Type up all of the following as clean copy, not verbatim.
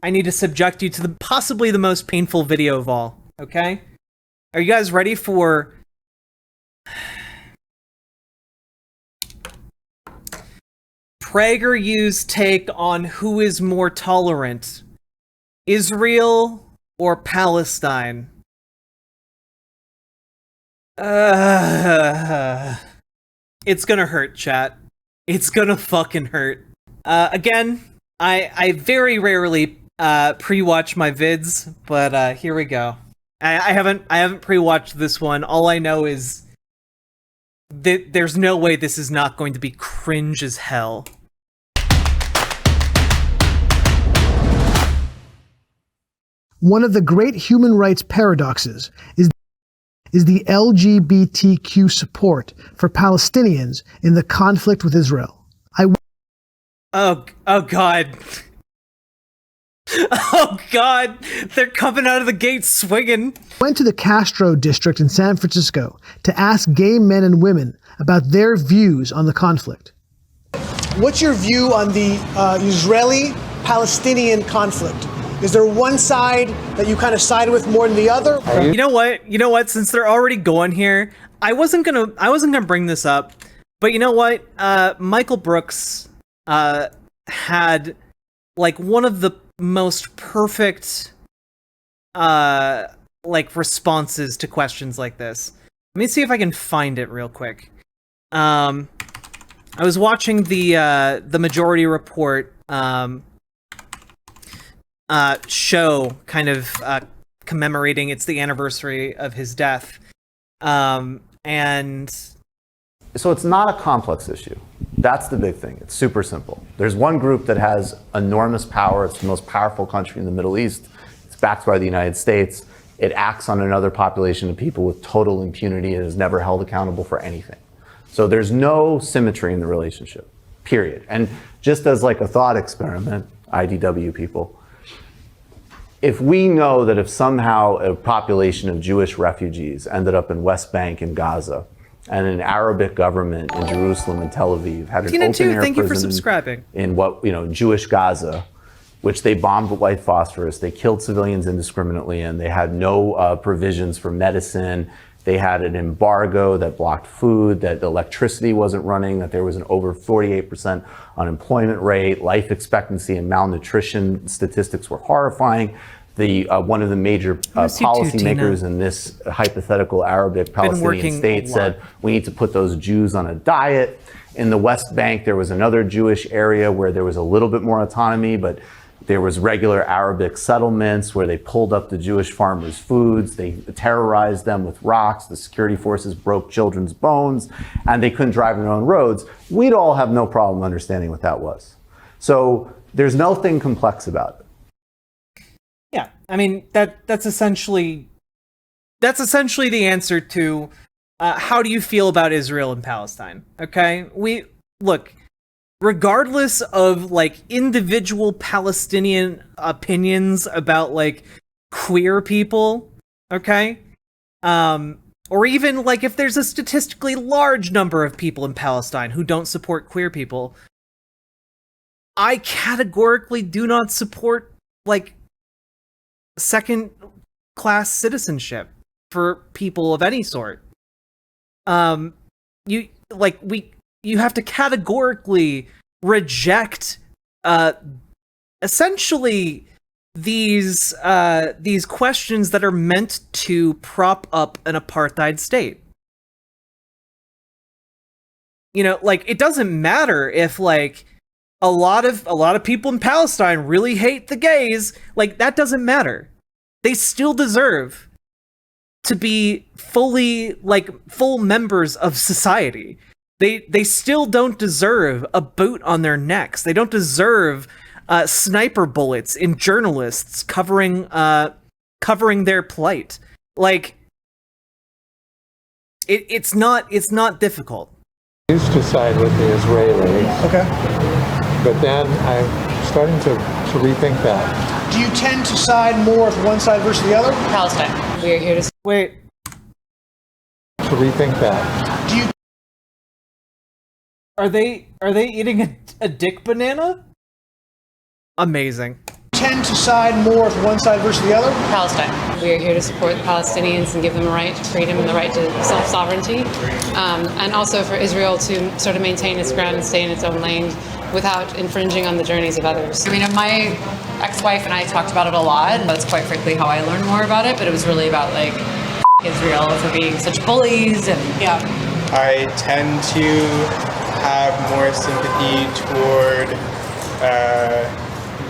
I need to subject you to possibly the most painful video of all, okay? Are you guys ready for... PragerU's take on who is more tolerant, Israel or Palestine? It's gonna hurt, chat. It's gonna fucking hurt. Again, I very rarely pre-watch my vids, but here we go. I haven't pre-watched this one. All I know is that there's no way this is not going to be cringe as hell. One of the great human rights paradoxes is the LGBTQ support for Palestinians in the conflict with Israel. Oh God. Oh God, they're coming out of the gate swinging. Went to the Castro district in San Francisco to ask gay men and women about their views on the conflict. What's your view on the Israeli-Palestinian conflict? Is there one side that you kind of side with more than the other? You know what? Since they're already going here, I wasn't gonna bring this up, but you know what? Michael Brooks had like one of the most perfect like responses to questions like this. Let me see if I can find it real quick. I was watching the Majority Report show, kind of commemorating it's the anniversary of his death, and so it's not a complex issue. That's the big thing. It's super simple. There's one group that has enormous power. It's the most powerful country in the Middle East. It's backed by the United States. It acts on another population of people with total impunity and is never held accountable for anything. So there's no symmetry in the relationship, period. And just as like a thought experiment, IDW people, if we know that if somehow a population of Jewish refugees ended up in West Bank and Gaza, and an Arabic government in Jerusalem and Tel Aviv had an open-air prison in what, Jewish Gaza, which they bombed with white phosphorus. They killed civilians indiscriminately, and they had no provisions for medicine. They had an embargo that blocked food, that electricity wasn't running, that there was an over 48% unemployment rate. Life expectancy and malnutrition statistics were horrifying. One of the major policymakers in this hypothetical Arabic Palestinian state said, we need to put those Jews on a diet. In the West Bank, there was another Jewish area where there was a little bit more autonomy, but there was regular Arabic settlements where they pulled up the Jewish farmers' foods. They terrorized them with rocks. The security forces broke children's bones, and they couldn't drive their own roads. We'd all have no problem understanding what that was. So there's nothing complex about it. Yeah, I mean that's essentially the answer to how do you feel about Israel and Palestine? Okay, look, regardless of like individual Palestinian opinions about like queer people, okay, or even like if there's a statistically large number of people in Palestine who don't support queer people, I categorically do not support like second-class citizenship for people of any sort. You have to categorically reject essentially these questions that are meant to prop up an apartheid state. Like it doesn't matter if like a lot of people in Palestine really hate the gays. Like that doesn't matter. They still deserve to be full members of society. They still don't deserve a boot on their necks. They don't deserve sniper bullets in journalists covering their plight. Like it's not difficult. I used to side with the Israelis. Okay. But then I'm starting to rethink that. Do you tend to side more with one side versus the other? Palestine. We are here to wait. To rethink that. Do you? Are they eating a dick banana? Amazing. Tend to side more with one side versus the other? Palestine. We are here to support the Palestinians and give them a right to freedom and the right to self-sovereignty, and also for Israel to sort of maintain its ground and stay in its own lane without infringing on the journeys of others. I mean, my ex-wife and I talked about it a lot, and that's quite frankly how I learned more about it, but it was really about, like, Israel for being such bullies, and yeah. I tend to have more sympathy toward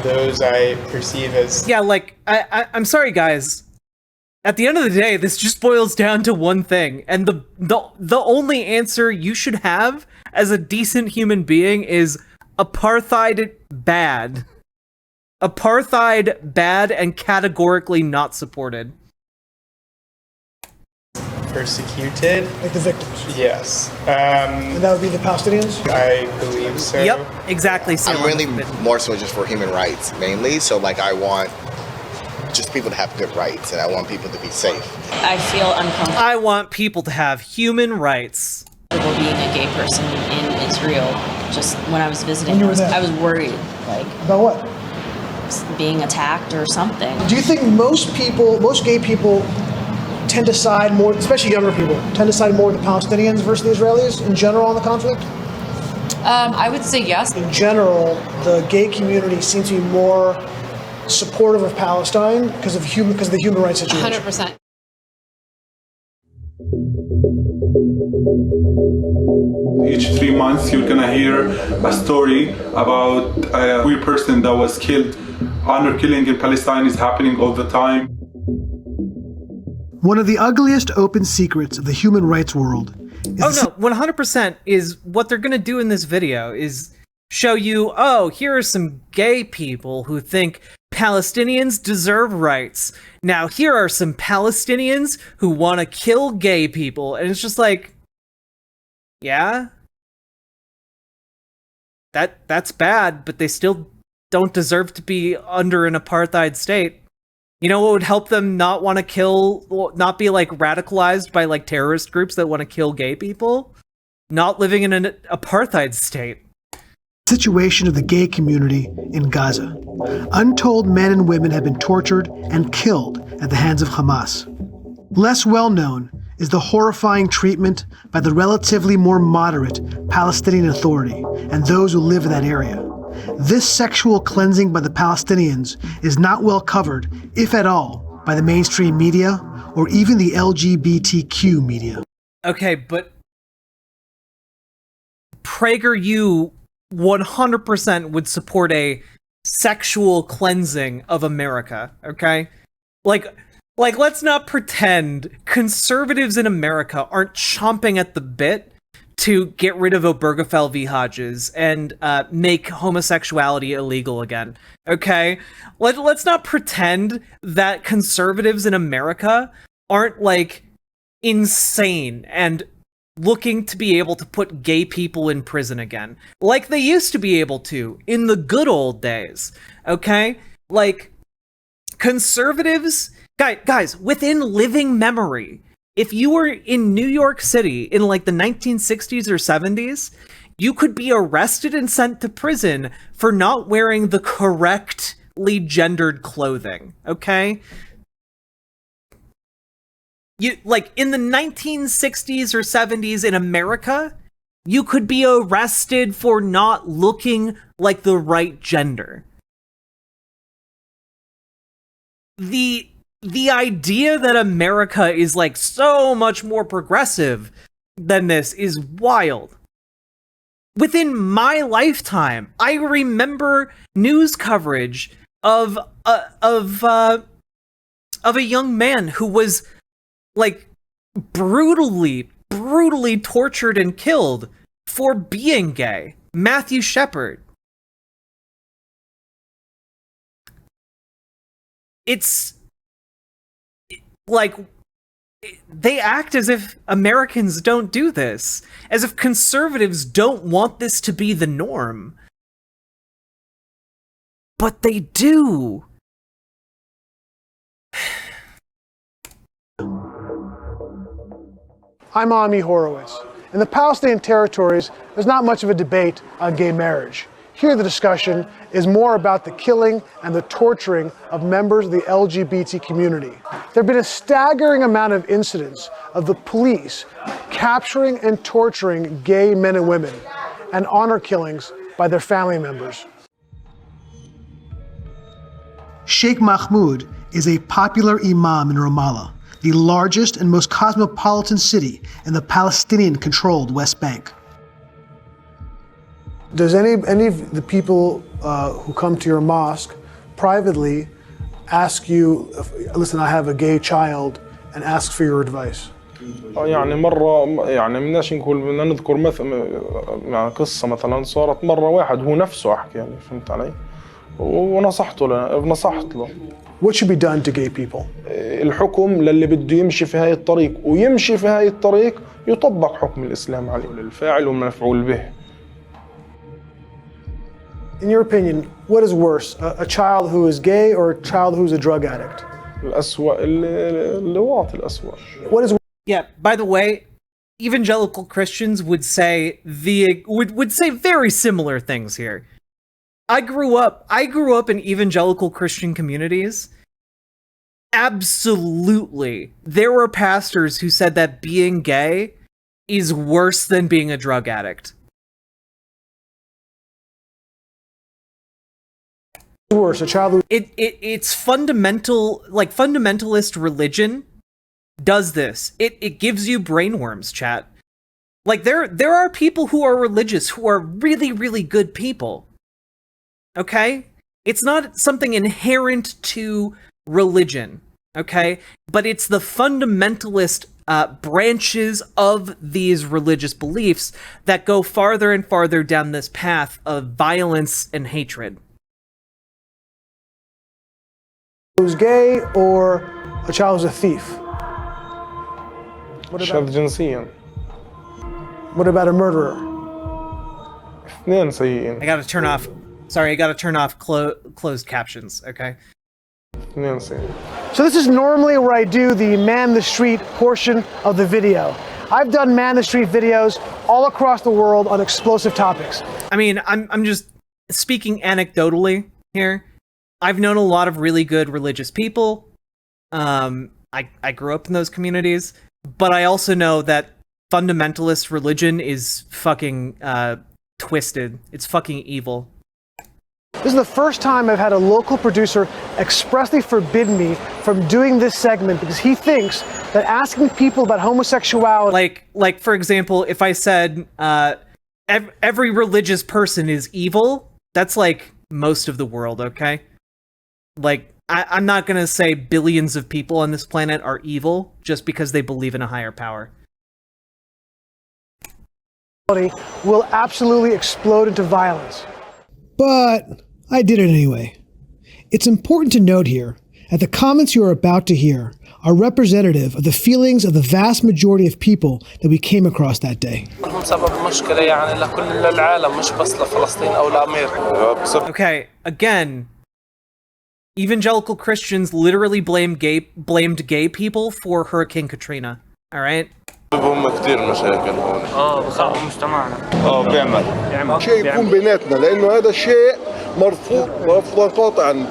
those I perceive as... Yeah, like, I'm sorry, guys. At the end of the day, this just boils down to one thing, and the only answer you should have as a decent human being is apartheid bad. Apartheid bad and categorically not supported. Persecuted? Like the victims? Yes. And that would be the Palestinians? I believe so. Yep, exactly. I'm really more so just for human rights, mainly. So, like, I want just people to have good rights, and I want people to be safe. I feel uncomfortable I want people to have human rights. being a gay person in Israel. Just when I was visiting, When you were there? I was worried, like, About what? being attacked or something. Do you think most gay people tend to side more, especially younger people, tend to side more with the Palestinians versus the Israelis in general on the conflict? I would say yes. In general, the gay community seems to be more supportive of Palestine because of the human rights situation. 100%. Each 3 months, you're gonna hear a story about a queer person that was killed. Honor killing in Palestine is happening all the time. One of the ugliest open secrets of the human rights world is 100% is what they're gonna do in this video is show you, oh, here are some gay people who think Palestinians deserve rights. Now here are some Palestinians who want to kill gay people. And it's just like, yeah, that's bad, but they still don't deserve to be under an apartheid state. You know what would help them not want to kill, not be like radicalized by like terrorist groups that want to kill gay people? Not living in an apartheid state. situation of the gay community in Gaza. Untold men and women have been tortured and killed at the hands of Hamas. Less well known is the horrifying treatment by the relatively more moderate Palestinian Authority and those who live in that area. This sexual cleansing by the Palestinians is not well covered, if at all, by the mainstream media or even the LGBTQ media. Okay, but PragerU 100% would support a sexual cleansing of America, okay? Like let's not pretend conservatives in America aren't chomping at the bit to get rid of Obergefell v. Hodges and make homosexuality illegal again, okay? Let's not pretend that conservatives in America aren't, like, insane and looking to be able to put gay people in prison again, like they used to be able to in the good old days, okay? Like, conservatives... Guys, within living memory, if you were in New York City in like the 1960s or 70s, you could be arrested and sent to prison for not wearing the correctly gendered clothing, okay? You, like, in the 1960s or 70s in America, you could be arrested for not looking like the right gender. The idea that America is, like, so much more progressive than this is wild. Within my lifetime, I remember news coverage of a young man who was, like, brutally tortured and killed for being gay. Matthew Shepard. It's like, they act as if Americans don't do this, as if conservatives don't want this to be the norm. But they do. I'm Ami Horowitz. In the Palestinian territories, there's not much of a debate on gay marriage. Here the discussion is more about the killing and the torturing of members of the LGBT community. There have been a staggering amount of incidents of the police capturing and torturing gay men and women, and honor killings by their family members. Sheikh Mahmoud is a popular imam in Ramallah, the largest and most cosmopolitan city in the Palestinian-controlled West Bank. Does any of the people who come to your mosque privately ask you, listen, I have a gay child, and ask for your advice? يعني مرة يعني بدناش نقول بدنا نذكر مثلا قصة مثلا صارت مرة واحد هو نفسه أحكي يعني فهمت علي ونصحت له. What should be done to gay people? الحكم للي بده يمشي في هاي الطريق ويمشي في هاي الطريق يطبق حكم الإسلام عليه للفاعل والمفعول به. In your opinion, what is worse, a child who is gay or a child who is a drug addict? الأسوأ اللي واطي الأسوأ. What is Yeah, by the way, evangelical Christians would say would say very similar things here. I grew up in evangelical Christian communities. Absolutely. There were pastors who said that being gay is worse than being a drug addict. worse, a child who... It's fundamental, like fundamentalist religion does this. It gives you brainworms, chat. Like there are people who are religious who are really, really good people. Okay? It's not something inherent to religion, okay? But it's the fundamentalist branches of these religious beliefs that go farther and farther down this path of violence and hatred. Who's gay or a child who's a thief? شاذ جنسيا. What about a murderer? اثنين سيئين. I gotta turn off closed captions, okay? اثنين سيئين. So this is normally where I do the man the street portion of the video. I've done man the street videos all across the world on explosive topics. I mean, I'm just speaking anecdotally here. I've known a lot of really good religious people. I grew up in those communities, but I also know that fundamentalist religion is fucking twisted. It's fucking evil. This is the first time I've had a local producer expressly forbid me from doing this segment because he thinks that asking people about homosexuality... Like for example, if I said every religious person is evil, that's like most of the world, okay? Like, I'm not gonna say billions of people on this planet are evil just because they believe in a higher power. ...will absolutely explode into violence. But I did it anyway. It's important to note here that the comments you are about to hear are representative of the feelings of the vast majority of people that we came across that day. Okay, again, evangelical Christians literally blamed gay people for Hurricane Katrina, all right? بهم كثير مشاكل هون بخربوا مجتمعنا بيعمل شيء يكون بيناتنا لانه هذا الشيء مرفوض رفضا قاطعا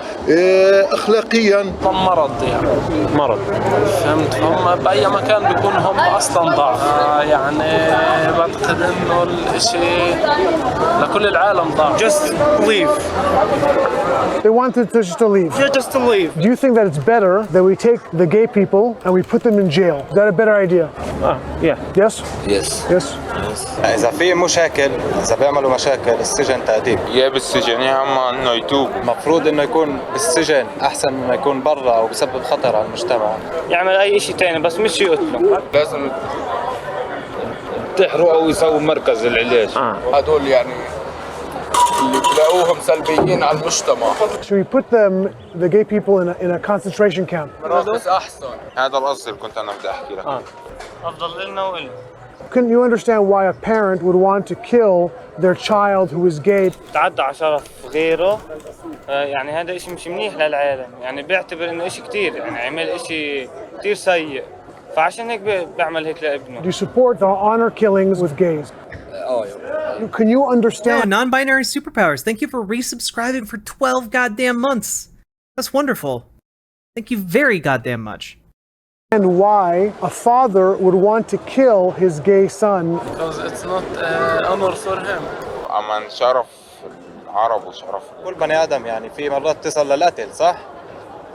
اخلاقيا مرض يعني مرض فهمت هم باي مكان بيكون هم اصلا ضعف يعني بعتقد انه الشيء لكل العالم ضعف just leave. They wanted to just to leave. Yeah, just to leave. Do you think that it's better that we take the gay people and we put them in jail? Is that a better idea? Yeah. Yes? Yes. Yes. إذا في مشاكل إذا بيعملوا مشاكل السجن تأديب. يا بالسجن يا عم إنه يتوب. مفروض إنه يكون بالسجن أحسن مما يكون برا أو بسبب خطر على المجتمع. يعمل أي شيء تاني بس مش يقتله. لازم ينتحروا أو يسووا مركز العلاج. هدول يعني اللي بلاقوهم سلبيين على المجتمع. Should we put the gay people in a concentration camp? بس أحسن. هذا القصد اللي كنت أنا بدي أحكي لك. أفضل لنا وإلنا. Can you understand why a parent would want to kill their child who is gay? تعدى على شرف غيره يعني هذا إشي مش منيح للعالم يعني بيعتبر إنه إشي كتير يعني عمل إشي كتير سيء فعشان هيك بيعمل هيك لابنه. Do you support the honor killings with gays? Can you Yeah, understand? non-binary superpowers. Thank you for resubscribing for 12 goddamn months. That's wonderful. Thank you very goddamn much. And why a father would want to kill his gay son? Because it's not honor for him. عمن شرف العرب وشرف كل بني ادم يعني في مرات تصل للقتل صح؟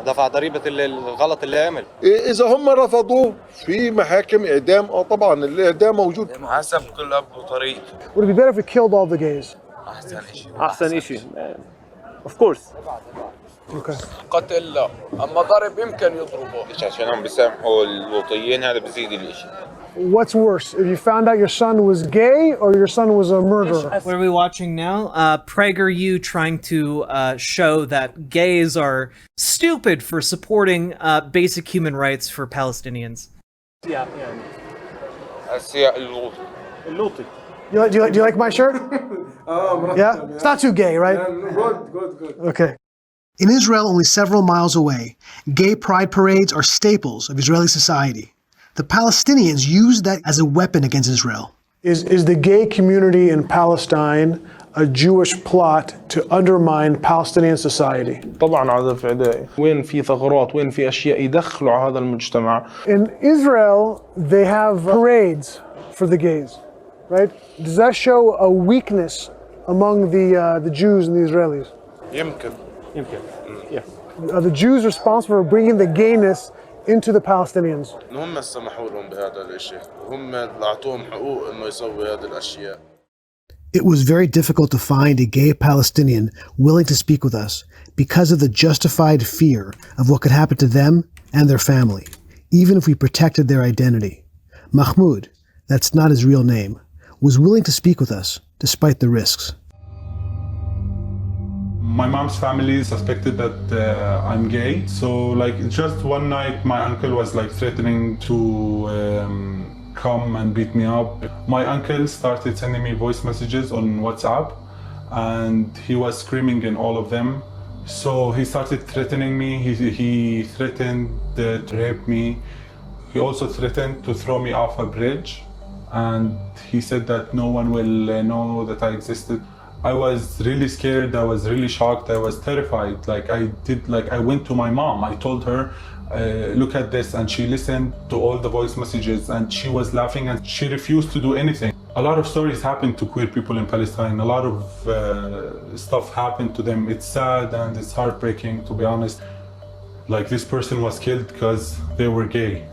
دفع ضريبة الغلط اللي عمل. إذا هم رفضوه في محاكم إعدام طبعا الإعدام موجود. حسب كل أب وطريقته. Would it be better if we killed all the gays? أحسن شيء. Of course. Okay. قتل لا، أما ضرب يمكن يضربه. عشانهم بيسامحوا اللوطيين هذا بزيد الإشي. What's worse, if you found out your son was gay or your son was a murderer? What are we watching now? PragerU trying to show that gays are stupid for supporting basic human rights for Palestinians. Yeah. أسياء اللوطي. Do you like my shirt? Yeah? It's not too gay, right? Good. Okay. In Israel, only several miles away, gay pride parades are staples of Israeli society. The Palestinians use that as a weapon against Israel. Is the gay community in Palestine a Jewish plot to undermine Palestinian society? طبعا هدف عدائي. وين في ثغرات، وين في اشياء يدخلوا على هذا المجتمع. In Israel, they have parades for the gays, right? Does that show a weakness among the Jews and the Israelis? يمكن. Yeah. Are the Jews responsible for bringing the gayness into the Palestinians? هم سمحوا لهم بهذا الشيء، وهم اللي أعطوهم حقوق إنه يسوي هذه الأشياء. It was very difficult to find a gay Palestinian willing to speak with us because of the justified fear of what could happen to them and their family, even if we protected their identity. Mahmoud, that's not his real name, was willing to speak with us despite the risks. My mom's family suspected that I'm gay. So like just one night my uncle was like threatening to come and beat me up. My uncle started sending me voice messages on WhatsApp and he was screaming in all of them. So he started threatening me. He threatened to rape me. He also threatened to throw me off a bridge. And he said that no one will know that I existed. I was really scared, I was really shocked, I was terrified. I went to my mom, I told her, look at this, and she listened to all the voice messages and she was laughing and she refused to do anything. A lot of stories happened to queer people in Palestine, a lot of stuff happened to them. It's sad and it's heartbreaking, to be honest. Like this person was killed because they were gay.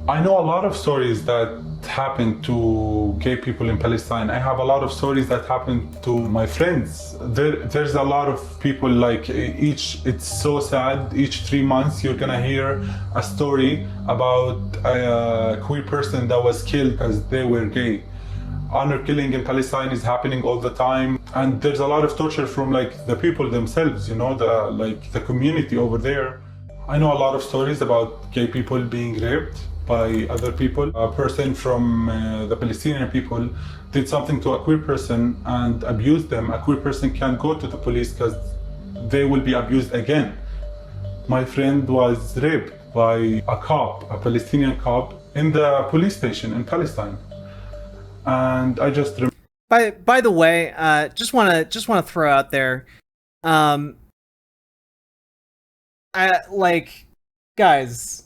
I know a lot of stories that happened to gay people in Palestine. I have a lot of stories that happened to my friends. There's a lot of people like it's so sad, each 3 months you're gonna hear a story about a queer person that was killed because they were gay. Honor killing in Palestine is happening all the time. And there's a lot of torture from like the people themselves, you know, the community over there. I know a lot of stories about gay people being raped by other people. A person from the Palestinian people did something to a queer person and abused them. A queer person can't go to the police because they will be abused again. My friend was raped by a cop, a Palestinian cop, in the police station in Palestine. And I just By the way, just wanna throw out there, guys.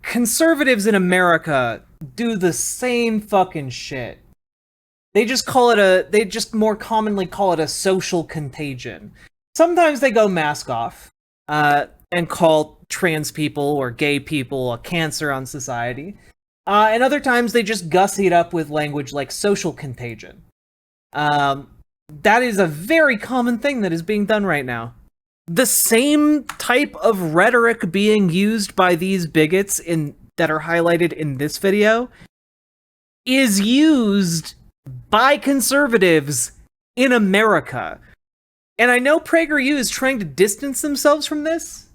Conservatives in America do the same fucking shit. They just more commonly call it a social contagion. Sometimes they go mask off, and call trans people or gay people a cancer on society. And other times they just gussy it up with language like social contagion. That is a very common thing that is being done right now. The same type of rhetoric being used by these bigots that are highlighted in this video is used by conservatives in America. And I know PragerU is trying to distance themselves from this,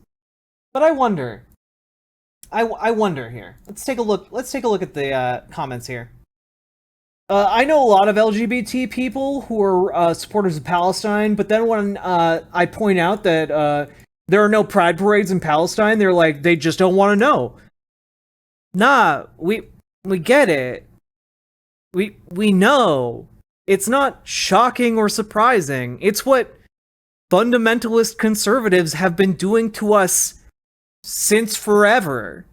but I wonder. I wonder here. Let's take a look at the comments here. I know a lot of LGBT people who are supporters of Palestine, but then when I point out that there are no pride parades in Palestine, they're like, they just don't want to know. Nah, We get it. We know. It's not shocking or surprising. It's what fundamentalist conservatives have been doing to us since forever.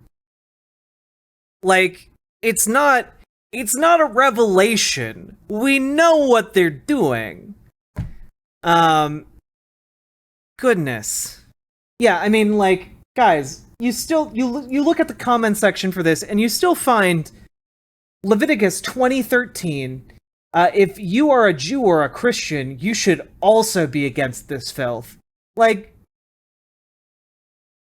Like, it's not a revelation. We know what they're doing. Goodness. Yeah, I mean, like, guys, you look at the comment section for this, and you still find Leviticus 20:13. If you are a Jew or a Christian, you should also be against this filth. Like,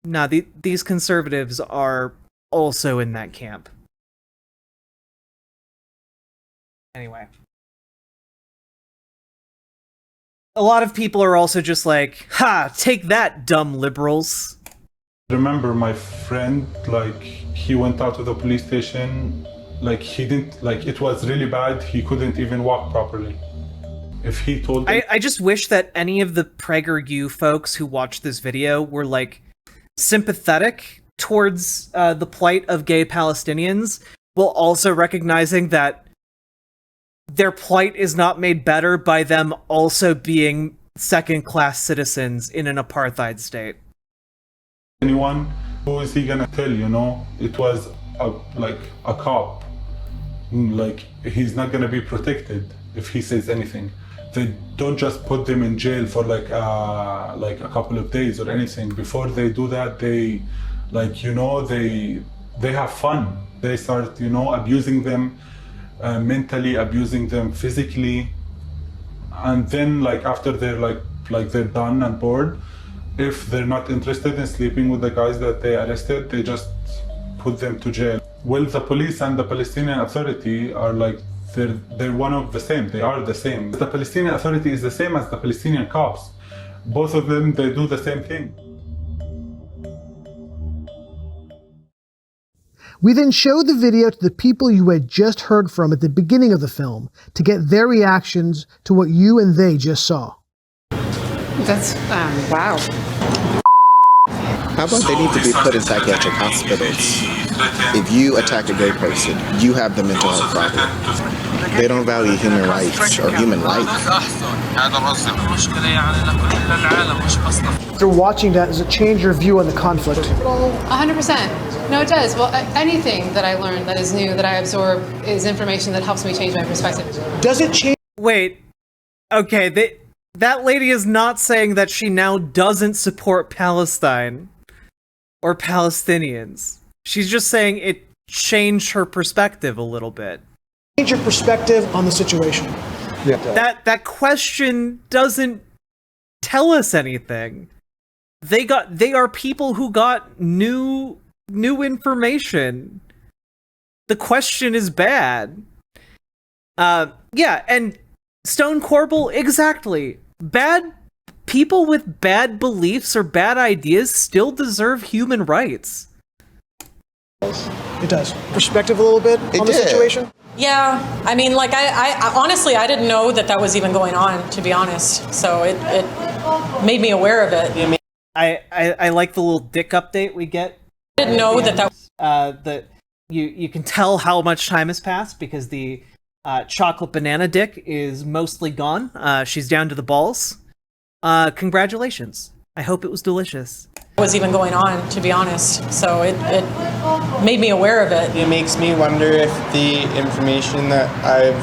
nah, these conservatives are also in that camp. Anyway. A lot of people are also just like, ha, take that, dumb liberals. Remember my friend, like, he went out to the police station, like, he didn't, like, it was really bad, he couldn't even walk properly. If he told them... I just wish that any of the PragerU folks who watched this video were, like, sympathetic towards the plight of gay Palestinians, while also recognizing that their plight is not made better by them also being second-class citizens in an apartheid state. Anyone, who is he gonna tell, you know? It was like a cop. Like, he's not gonna be protected if he says anything. They don't just put them in jail for like a couple of days or anything. Before they do that, they, like, you know, they have fun. They start, you know, abusing them, mentally abusing them physically, and then, like, after they're like they're done and bored, if they're not interested in sleeping with the guys that they arrested, they just put them to jail. Well, the police and the Palestinian Authority are like, they're one of the same. They are the same. The Palestinian Authority is the same as the Palestinian cops. Both of them, they do the same thing. We then showed the video to the people you had just heard from at the beginning of the film to get their reactions to what you and they just saw. That's, wow. How about they need to be put in psychiatric hospitals? If you attack a gay person, you have the mental health problem. They don't value human rights or human life. After watching that, does it change your view on the conflict? 100%. No, it does. Well, anything that I learn that is new, that I absorb, is information that helps me change my perspective. Does it change? Wait. Okay, that lady is not saying that she now doesn't support Palestine or Palestinians. She's just saying it changed her perspective a little bit. Change your perspective on the situation. Yeah. That question doesn't tell us anything. They are people who got new information. The question is bad. Yeah, and Stone Corbel, exactly. Bad people with bad beliefs or bad ideas still deserve human rights. It does. Perspective a little bit on the situation? Yeah, I mean, like, I honestly, I didn't know that was even going on, to be honest. So it made me aware of it. I like the little dick update we get. I didn't know that you can tell how much time has passed because the chocolate banana dick is mostly gone. She's down to the balls. Congratulations. I hope it was delicious. Was even going on, to be honest. So it made me aware of it. It makes me wonder if the information that I've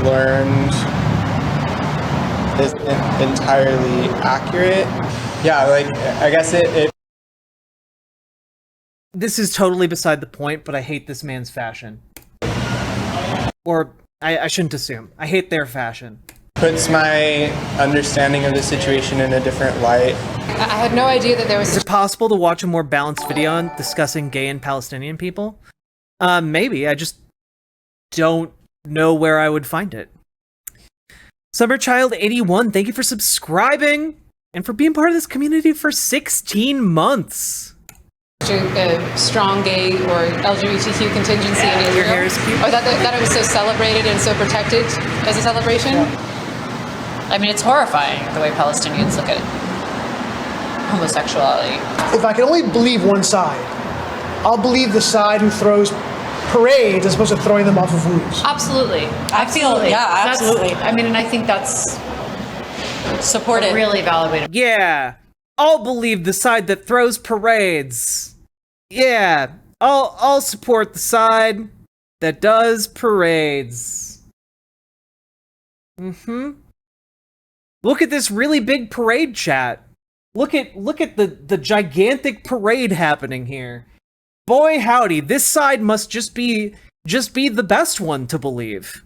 learned is entirely accurate. Yeah, like, I guess it This is totally beside the point, but I hate this man's fashion. Or, I shouldn't assume. I hate their fashion. puts my understanding of the situation in a different light. I had no idea that there was... Is it possible to watch a more balanced video on discussing gay and Palestinian people? Maybe. I just don't know where I would find it. Summerchild81, thank you for subscribing and for being part of this community for 16 months. A strong gay or LGBTQ contingency in Israel, or that it was so celebrated and so protected as a celebration. I mean, it's horrifying the way Palestinians look at homosexuality. If I can only believe one side, I'll believe the side who throws parades as opposed to throwing them off of roofs. Absolutely. I feel, yeah, absolutely. I mean, and I think that's supported. A really valid way to. Yeah, I'll believe the side that throws parades. Yeah, I'll support the side that does parades. Look at this really big parade chat. Look at the gigantic parade happening here. Boy howdy, this side must just be the best one to believe.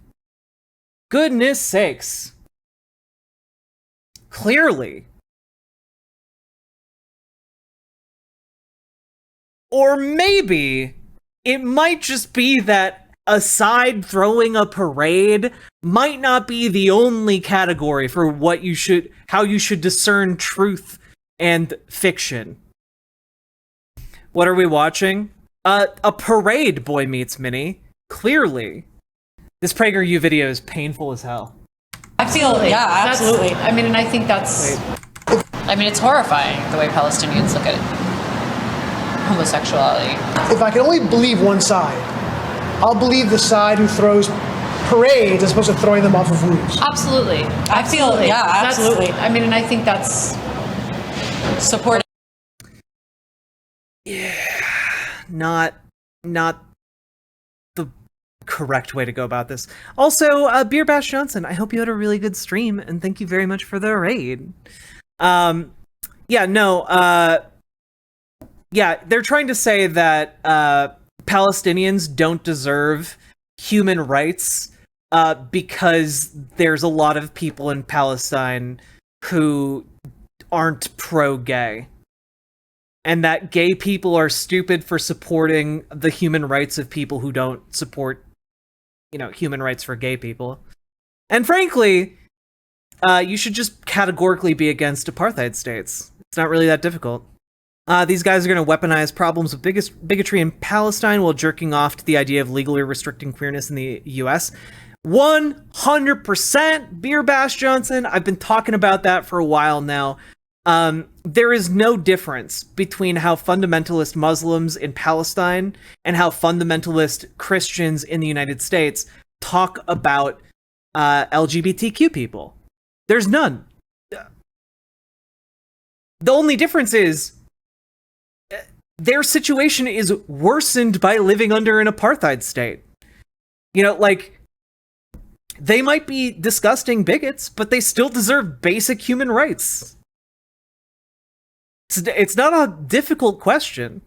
Goodness sakes. Clearly. Or maybe it might just be that a side throwing a parade might not be the only category for how you should discern truth and fiction. What are we watching? A parade, Boy Meets Minnie. Clearly. This PragerU video is painful as hell. I feel, yeah, absolutely. I mean, and I think that's... I mean, it's horrifying the way Palestinians look at homosexuality. If I can only believe one side, I'll believe the side who throws parades as opposed to throwing them off of roofs. Absolutely. I feel, yeah, absolutely. I mean, and I think that's supported. Yeah, not the correct way to go about this. Also, Beer Bash Johnson, I hope you had a really good stream, and thank you very much for the raid. Yeah, they're trying to say that Palestinians don't deserve human rights because there's a lot of people in Palestine who aren't pro-gay. And that gay people are stupid for supporting the human rights of people who don't support, human rights for gay people. And frankly, you should just categorically be against apartheid states. It's not really that difficult. These guys are going to weaponize problems of bigotry in Palestine while jerking off to the idea of legally restricting queerness in the US. 100% Beer Bash Johnson. I've been talking about that for a while now. There is no difference between how fundamentalist Muslims in Palestine and how fundamentalist Christians in the United States talk about LGBTQ people. There's none. The only difference is their situation is worsened by living under an apartheid state. They might be disgusting bigots, but they still deserve basic human rights. It's not a difficult question.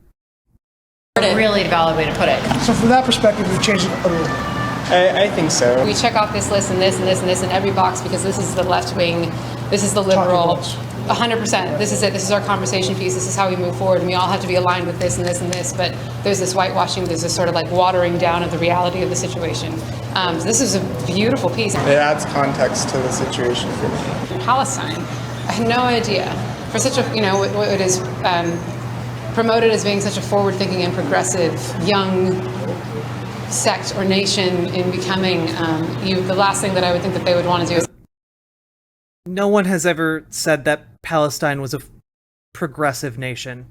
a really valid way to put it. So from that perspective, we've changed it a little bit. I think so. We check off this list and this and this and this in every box because this is the left wing, this is the liberal. 100%. This is it. This is our conversation piece. This is how we move forward. And we all have to be aligned with this and this and this. But there's this whitewashing. There's this sort of like watering down of the reality of the situation. So this is a beautiful piece. It adds context to the situation for me. Palestine. I had no idea. For such a, what is promoted as being such a forward-thinking and progressive young sect or nation in becoming, the last thing that I would think that they would want to do is. No one has ever said that Palestine was a progressive nation.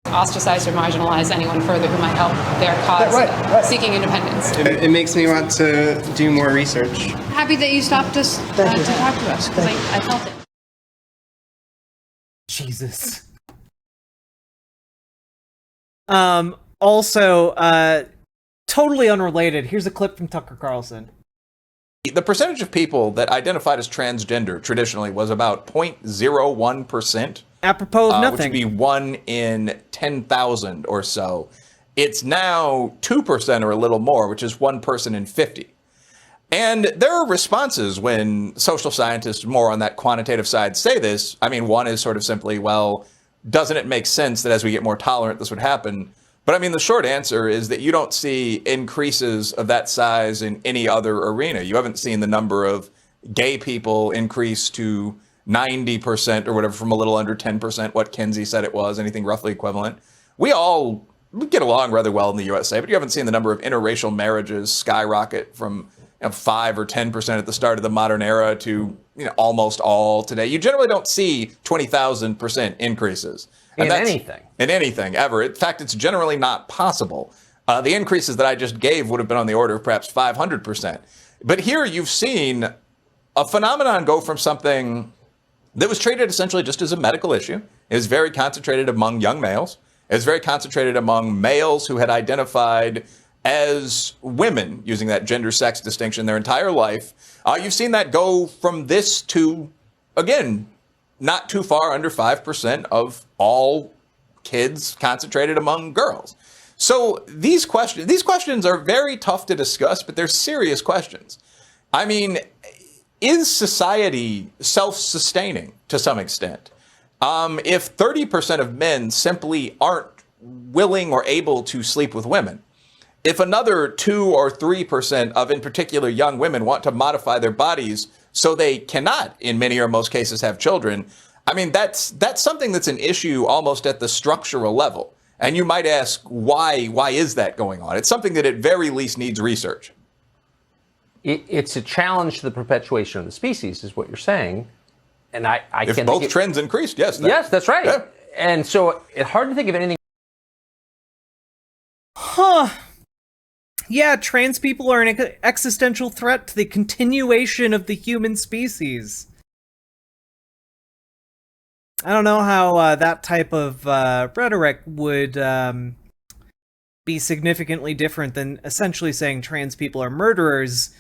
Ostracize or marginalize anyone further who might help their cause seeking independence. It makes me want to do more research. Happy that you stopped us to talk to us, because I felt it. Jesus. Also, totally unrelated, here's a clip from Tucker Carlson. The percentage of people that identified as transgender traditionally was about 0.01%. Apropos of nothing. Which would be 1 in 10,000 or so. It's now 2% or a little more, which is 1 person in 50. And there are responses when social scientists more on that quantitative side say this. I mean, one is sort of simply, well, doesn't it make sense that as we get more tolerant, this would happen? But I mean, the short answer is that you don't see increases of that size in any other arena. You haven't seen the number of gay people increase to 90% or whatever from a little under 10%, what Kinsey said it was, anything roughly equivalent. We get along rather well in the USA, but you haven't seen the number of interracial marriages skyrocket from 5 or 10% at the start of the modern era to almost all today. You generally don't see 20,000% increases. In anything. In anything, ever. In fact, it's generally not possible. The increases that I just gave would have been on the order of perhaps 500%. But here you've seen a phenomenon go from something that was treated essentially just as a medical issue. It was very concentrated among young males. It was very concentrated among males who had identified as women, using that gender-sex distinction their entire life. You've seen that go from this to, again, not too far under 5% of all kids concentrated among girls. So these questions are very tough to discuss, but they're serious questions. I mean, is society self-sustaining to some extent? If 30% of men simply aren't willing or able to sleep with women, if another 2 or 3% of, in particular, young women want to modify their bodies so they cannot, in many or most cases, have children, I mean, that's something that's an issue almost at the structural level. And you might ask, why is that going on? It's something that at very least needs research. It's a challenge to the perpetuation of the species, is what you're saying. And I if can't both trends increased, yes. Yes, that's right. Yeah. And so it's hard to think of anything. Huh. Yeah, trans people are an existential threat to the continuation of the human species. I don't know how that type of rhetoric would be significantly different than essentially saying trans people are murderers.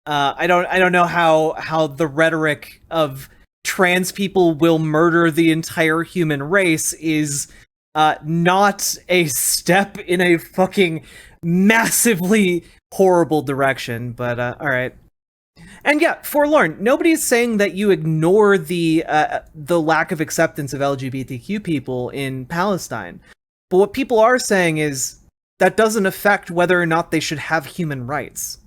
I don't know how the rhetoric of trans people will murder the entire human race is not a step in a fucking massively horrible direction, but all right. And yeah, forlorn. Nobody's saying that you ignore the lack of acceptance of LGBTQ people in Palestine. But what people are saying is that doesn't affect whether or not they should have human rights.